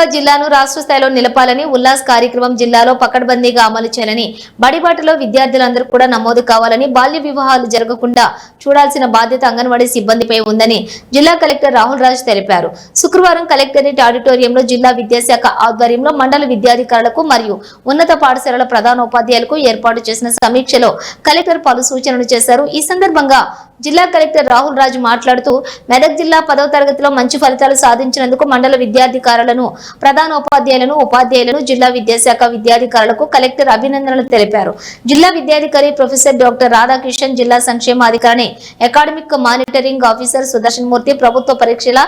విధంగా జిల్లాను రాష్ట్ర స్థాయిలో నిలపాలని ఉల్లాస్ కార్యక్రమం జిల్లాలో పకడ్బందీగా అమలు చేయాలని బడిబాటలో విద్యార్థులందరూ కూడా నమోదు కావాలని బాల్య వివాహాలు జరగకుండా చూడాల్సిన బాధ్యత అంగన్వాడీ సిబ్బందిపై ఉందని జిల్లా కలెక్టర్ రాహుల్ రాజ్ తెలిపారు. శుక్రవారం కలెక్టరేట్ ఆడిటోరియంలో జిల్లా విద్యాశాఖ ఆధ్వర్యంలో మండల విద్యాధికారులకు మరియు ఉన్నత పాఠశాలల ప్రధానోపాధ్యాయులకు ఏర్పాటు చేసిన సమీక్షలో కలెక్టర్ పలు సూచనలు చేశారు. ఈ సందర్భంగా జిల్లా కలెక్టర్ రాహుల్ రాజ్ మాట్లాడుతూ మెదక్ జిల్లా 10వ తరగతిలో మంచి ఫలితాలు సాధించినందుకు మండల విద్యాధికారులను ప్రధానోపాధ్యాయులను ఉపాధ్యాయులను జిల్లా విద్యాశాఖ విద్యాధికారులకు కలెక్టర్ అభినందనలు తెలిపారు. జిల్లా విద్యాధికారి ప్రొఫెసర్ డాక్టర్ రాధాకృష్ణన్, జిల్లా సంక్షేమాధికారి అకాడమిక్ మానిటరింగ్ ఆఫీసర్ సుదర్శన్ మూర్తి, ప్రభుత్వ పరీక్షల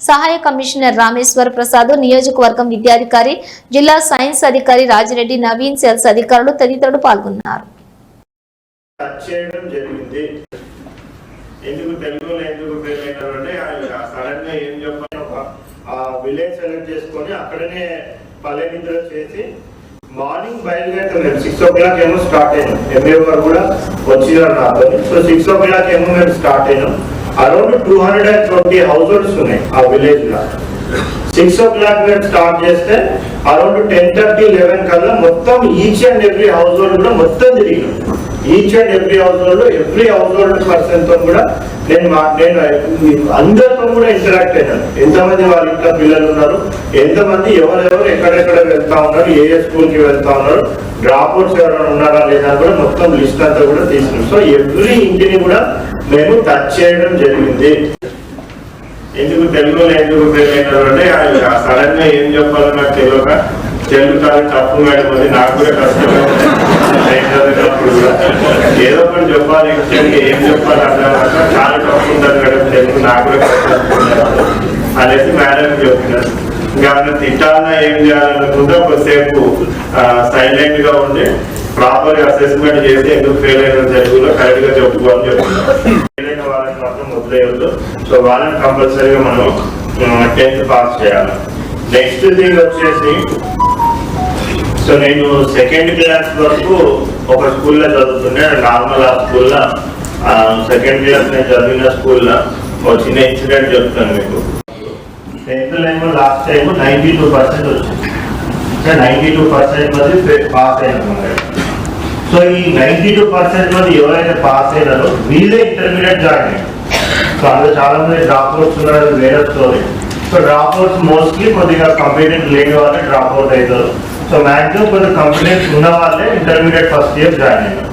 సహాయ కమిషనర్ రామేశ్వర్ ప్రసాద్, నియోజకవర్గం విద్యాధికారి జిల్లా సైన్స్ అధికారి రాజిరెడ్డి, నవీన్, సెల్స్ అధికారులు తదితరులు పాల్గొన్నారు. ఎందుకు తెలుగులో ఎందుకు ఫెయిల్ అయినారంటే సడన్ గా ఏం చెప్పాను ఆ విలేజ్ సెలెక్ట్ చేసుకొని అక్కడనే పల్లెనిద్రలో చేసి మార్నింగ్ బయలుదేరుతాం. మేము 6 o'clock ఏమో స్టార్ట్ అయినాం. ఎంఏ గారు కూడా వచ్చినారు నాతో. సో 6 o'clock ఏమో మేము స్టార్ట్ అయినాం. అరౌండ్ 220 హౌస్ హోల్డ్స్ ఉన్నాయి ఆ విలేజ్ లో. 6 o'clock మేము స్టార్ట్ చేస్తే అరౌండ్ 10:30, 11 కల్లా మొత్తం each and every household కూడా మొత్తం తిరిగినాం. Each and every household person తో కూడా నేను అందరితో కూడా ఇంటరాక్ట్ అయినాను. ఎంతమంది వాళ్ళ ఇంట్లో పిల్లలు ఉన్నారు, ఎంతమంది ఎవరెవరు ఎక్కడెక్కడ వెళ్తా ఉన్నారు, ఏ స్కూల్ కి వెళ్తా ఉన్నారు, డ్రాప్ అవుట్స్ ఎవరైనా ఉన్నారా లేదా కూడా మొత్తం లిస్ట్ అంతా కూడా తీసుకున్నాం. సో ఎవ్రీ ఇంటిని కూడా మేము టచ్ చేయడం జరిగింది. ఎందుకు తెలుగులో ఎందుకు ఫెయిల్ అయినారు అంటే సడన్ గా ఏం చెప్పాలో నాకు తెలియక తెలుగు చాలా తప్పు మేడం, నాకు కూడా కష్టమే. చదివినప్పుడు కూడా ఏదో ఒకటి చెప్పాలి, ఏం చెప్పాలి అర్థం చాలా తప్పు ఉంటుంది మేడం తెలుగు, నాకు కూడా కష్టం అనేసి మేడం చెప్తున్నారు. ఇంకా తిట్టాలన్నా ఏం చేయాలనుకుంటే కొద్దిసేపు సైలెంట్ గా ఉండి ప్రాపర్ అసెస్మెంట్ చేసి ఎందుకు ఫెయిల్ అయిన తెలుగులో కరెక్ట్ గా చెప్పుకోవాలని చెప్తున్నారు. ఫెయిల్ అయిన వాళ్ళని మాత్రం వదిలేయద్దు. సో వాళ్ళని కంపల్సరీగా మనం 10th పాస్ చేయాలి. నెక్స్ట్ థింగ్ వచ్చేసి, సో నేను 2nd క్లాస్ వరకు ఒక స్కూల్లో చదువుతుండే, నార్మల్ ఆ స్కూల్లో 2nd క్లాస్ నేను చదివిన స్కూల్లో ఒక చిన్న ఇన్సిడెంట్ చెప్తాను మీకు. 10th లైన్ లాస్ట్ టైం 92% వచ్చింది. 92% మంది పాస్ అయినారు. సో ఈ 92% మంది ఎవరైతే పాస్ అయినారో వీళ్ళే ఇంటర్మీడియట్ జాయిన్ అయ్యారు. సో అందులో చాలా మంది డ్రాప్ అవుట్స్ ఉన్నారు, వేరే story. So drop outs mostly కొద్దిగా కంప్లీట్ లేని వాళ్ళే డ్రాప్ అవుట్ అవుతారు. సో మ్యాక్సిమం కొన్ని కంప్లీట్ ఉన్న వాళ్ళే ఇంటర్మీడియట్ ఫస్ట్ ఇయర్ జాయిన్ అయ్యారు.